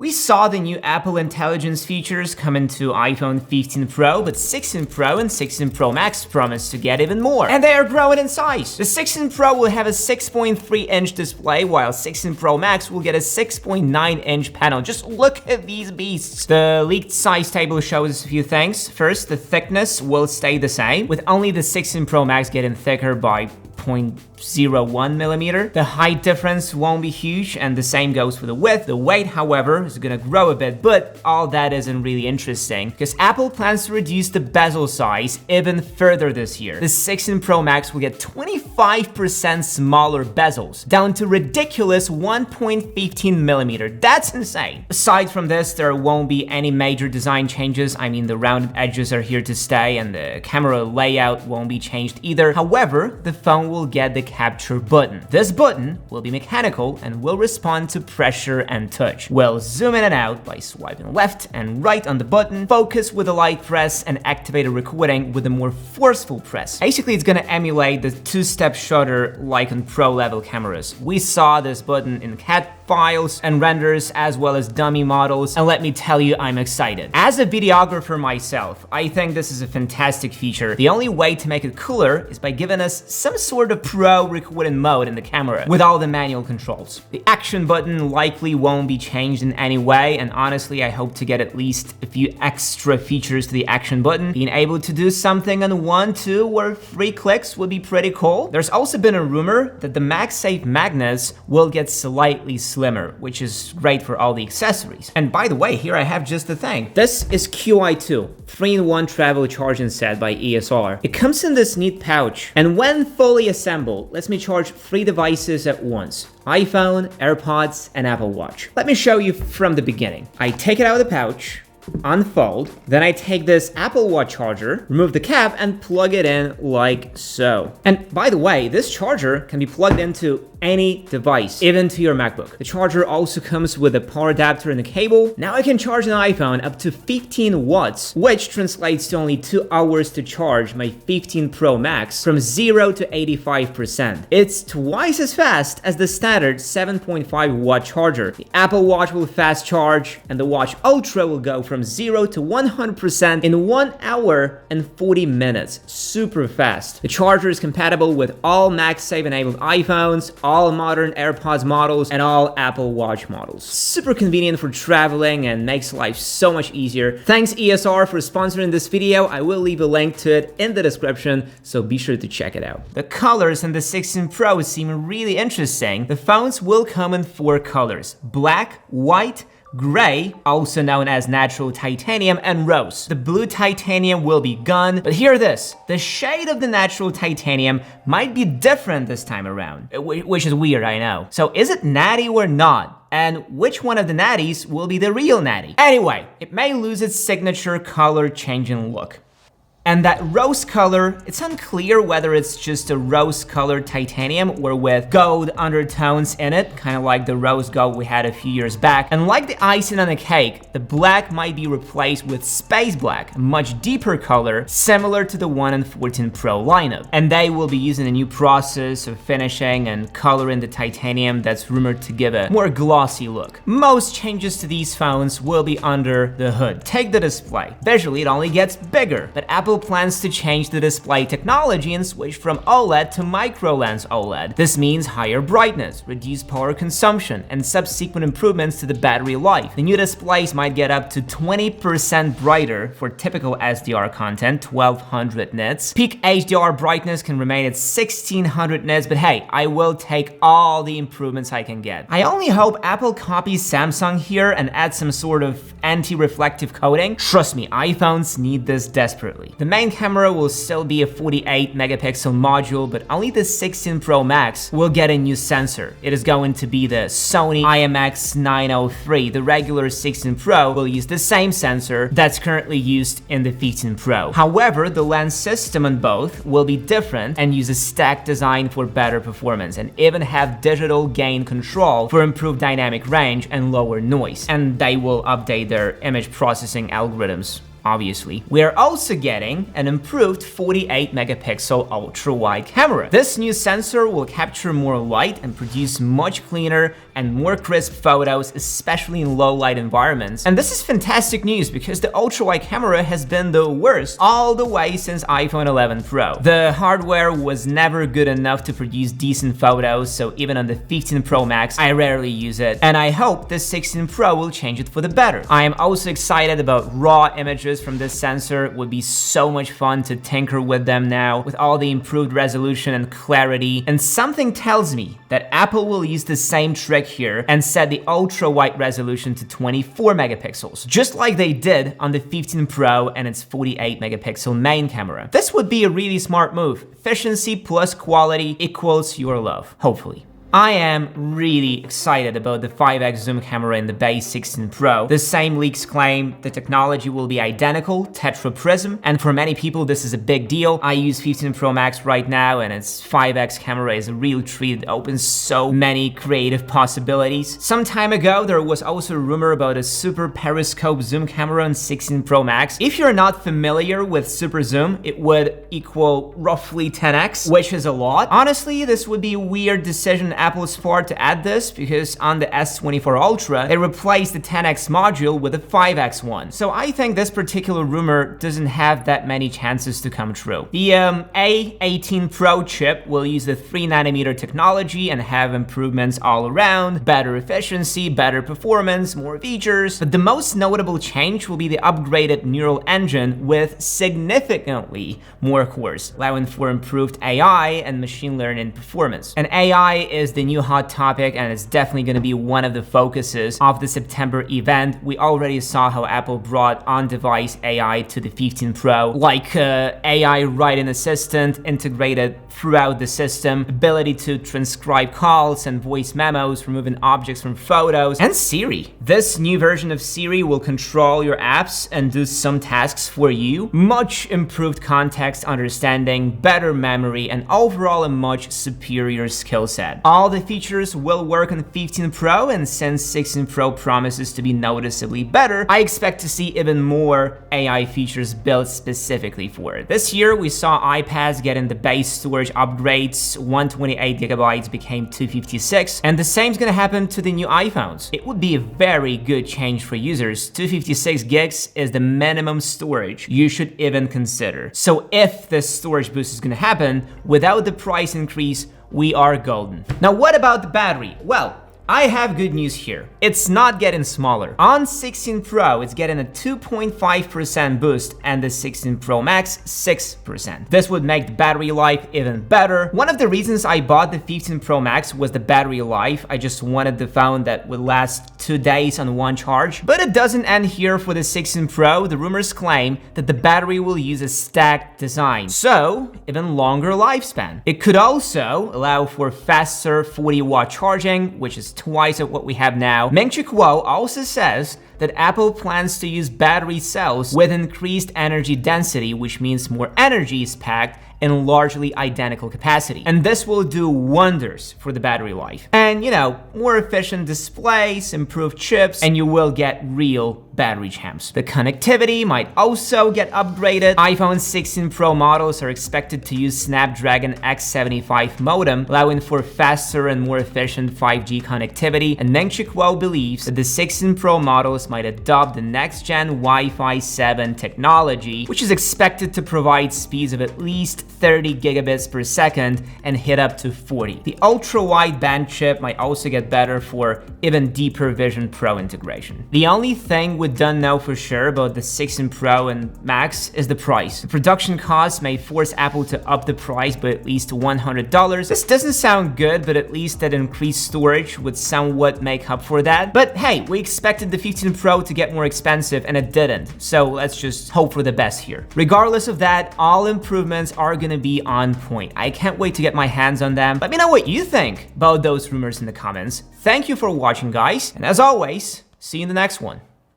We saw the new Apple Intelligence features come into iPhone 15 Pro, but 16 Pro and 16 Pro Max promise to get even more. And they are growing in size. The 16 Pro will have a 6.3-inch display, while 16 Pro Max will get a 6.9-inch panel. Just look at these beasts. The leaked size table shows a few things. First, the thickness will stay the same, with only the 16 Pro Max getting thicker by 0.01 millimeter. The height difference won't be huge, and the same goes for the width. The weight, however, is gonna grow a bit, but all that isn't really interesting because Apple plans to reduce the bezel size even further this year. The 16 Pro Max will get 25% smaller bezels, down to ridiculous 1.15 millimeter. That's insane. Aside from this, there won't be any major design changes. I mean, the rounded edges are here to stay, and the camera layout won't be changed either. However, the phone will get the capture button. This button will be mechanical and will respond to pressure and touch. We'll zoom in and out by swiping left and right on the button, focus with a light press, and activate a recording with a more forceful press. Basically, it's gonna emulate the two-step shutter like on pro-level cameras. We saw this button in CAD files and renders as well as dummy models, and let me tell you, I'm excited. As a videographer myself, I think this is a fantastic feature. The only way to make it cooler is by giving us some sort of pro recording mode in the camera with all the manual controls. The action button likely won't be changed in any way, and honestly, I hope to get at least a few extra features to the action button. Being able to do something on 1, 2, or 3 clicks would be pretty cool. There's also been a rumor that the MagSafe magnets will get slightly slimmer, which is great for all the accessories. And by the way, here I have just the thing. This is QI2, 3-in-1 travel charging set by ESR. It comes in this neat pouch, and when fully assembled, lets me charge 3 devices at once: iPhone, AirPods, and Apple Watch. Let me show you from the beginning. I take it out of the pouch, unfold, then I take this Apple Watch charger, remove the cap, and plug it in like so. And by the way, this charger can be plugged into any device, even to your MacBook. The charger also comes with a power adapter and a cable. Now I can charge an iPhone up to 15 watts, which translates to only 2 hours to charge my 15 Pro Max from 0 to 85%. It's twice as fast as the standard 7.5 watt charger. The Apple Watch will fast charge, and the Watch Ultra will go from 0 to 100% in 1 hour and 40 minutes. Super fast. The charger is compatible with all MagSafe enabled iPhones, all modern AirPods models, and all Apple Watch models. Super convenient for traveling and makes life so much easier. Thanks ESR for sponsoring this video. I will leave a link to it in the description, so be sure to check it out. The colors in the 16 Pro seem really interesting. The phones will come in 4 colors: black, white, gray, also known as natural titanium, and rose. The blue titanium will be gone, but hear this: the shade of the natural titanium might be different this time around, which is weird, I know. So is it natty or not? And which one of the natties will be the real natty? Anyway, it may lose its signature color changing look. And that rose color, it's unclear whether it's just a rose-colored titanium or with gold undertones in it, kind of like the rose gold we had a few years back. And like the icing on the cake, the black might be replaced with space black, a much deeper color, similar to the one in 14 Pro lineup. And they will be using a new process of finishing and coloring the titanium that's rumored to give a more glossy look. Most changes to these phones will be under the hood. Take the display. Visually, it only gets bigger, but Apple plans to change the display technology and switch from OLED to micro-lens OLED. This means higher brightness, reduced power consumption, and subsequent improvements to the battery life. The new displays might get up to 20% brighter for typical SDR content, 1200 nits. Peak HDR brightness can remain at 1600 nits, but hey, I will take all the improvements I can get. I only hope Apple copies Samsung here and adds some sort of anti-reflective coating. Trust me, iPhones need this desperately. The main camera will still be a 48 megapixel module, but only the 16 Pro Max will get a new sensor. It is going to be the Sony IMX903. The regular 16 Pro will use the same sensor that's currently used in the 15 Pro. However, the lens system on both will be different and use a stacked design for better performance, and even have digital gain control for improved dynamic range and lower noise. And they will update their image processing algorithms. obviously. We are also getting an improved 48 megapixel ultra-wide camera. This new sensor will capture more light and produce much cleaner and more crisp photos, especially in low light environments. And this is fantastic news because the ultra-wide camera has been the worst all the way since iPhone 11 Pro. The hardware was never good enough to produce decent photos, so even on the 15 Pro Max, I rarely use it. And I hope the 16 Pro will change it for the better. I am also excited about raw images from this sensor. It would be so much fun to tinker with them now, with all the improved resolution and clarity. And something tells me that Apple will use the same trick here and set the ultra-wide resolution to 24 megapixels, just like they did on the 15 Pro and its 48 megapixel main camera. This would be a really smart move. Efficiency plus quality equals your love, hopefully. I am really excited about the 5x zoom camera in the base 16 Pro. The same leaks claim the technology will be identical, tetra prism, and for many people this is a big deal. I use 15 Pro Max right now and its 5x camera is a real treat. It opens so many creative possibilities. Some time ago there was also a rumor about a super periscope zoom camera on 16 Pro Max. If you're not familiar with super zoom, it would equal roughly 10x, which is a lot. Honestly, this would be a weird decision Apple's part to add this because on the S24 Ultra, they replaced the 10x module with a 5x one. So I think this particular rumor doesn't have that many chances to come true. The A18 Pro chip will use the 3nm technology and have improvements all around, better efficiency, better performance, more features. But the most notable change will be the upgraded neural engine with significantly more cores, allowing for improved AI and machine learning performance. And AI is the new hot topic and it's definitely going to be one of the focuses of the September event. We already saw how Apple brought on-device AI to the 15 Pro, like AI writing assistant integrated throughout the system, ability to transcribe calls and voice memos, removing objects from photos, and Siri. This new version of Siri will control your apps and do some tasks for you. Much improved context understanding, better memory, and overall a much superior skill set. All the features will work on 15 Pro, and since 16 Pro promises to be noticeably better, I expect to see even more AI features built specifically for it. This year, we saw iPads getting the base storage upgrades, 128 gigabytes became 256, and the same is gonna happen to the new iPhones. It would be a very good change for users. 256 gigs is the minimum storage you should even consider. So if this storage boost is gonna happen without the price increase, we are golden. Now, what about the battery? Well, I have good news here. It's not getting smaller. On 16 Pro, it's getting a 2.5% boost and the 16 Pro Max 6%. This would make the battery life even better. One of the reasons I bought the 15 Pro Max was the battery life. I just wanted the phone that would last 2 days on one charge. But it doesn't end here for the 16 Pro. The rumors claim that the battery will use a stacked design, so even longer lifespan. It could also allow for faster 40-watt charging, which is twice of what we have now. Meng-Chi Kuo also says that Apple plans to use battery cells with increased energy density, which means more energy is packed in largely identical capacity. And this will do wonders for the battery life. And more efficient displays, improved chips, and you will get real battery champs. The connectivity might also get upgraded. iPhone 16 Pro models are expected to use Snapdragon X75 modem, allowing for faster and more efficient 5G connectivity. And Meng-Chi Kuo believes that the 16 Pro models might adopt the next-gen Wi-Fi 7 technology, which is expected to provide speeds of at least 30 gigabits per second and hit up to 40. The ultra-wideband chip might also get better for even deeper Vision Pro integration. The only thing we don't know for sure about the 16 Pro and Max is the price. The production costs may force Apple to up the price by at least $100. This doesn't sound good, but at least that increased storage would somewhat make up for that. But hey, we expected the 15 Pro to get more expensive and it didn't, so let's just hope for the best here. Regardless of that, all improvements are gonna be on point. I can't wait to get my hands on them. Let me know what you think about those rumors in the comments. Thank you for watching, guys, and as always, see you in the next one.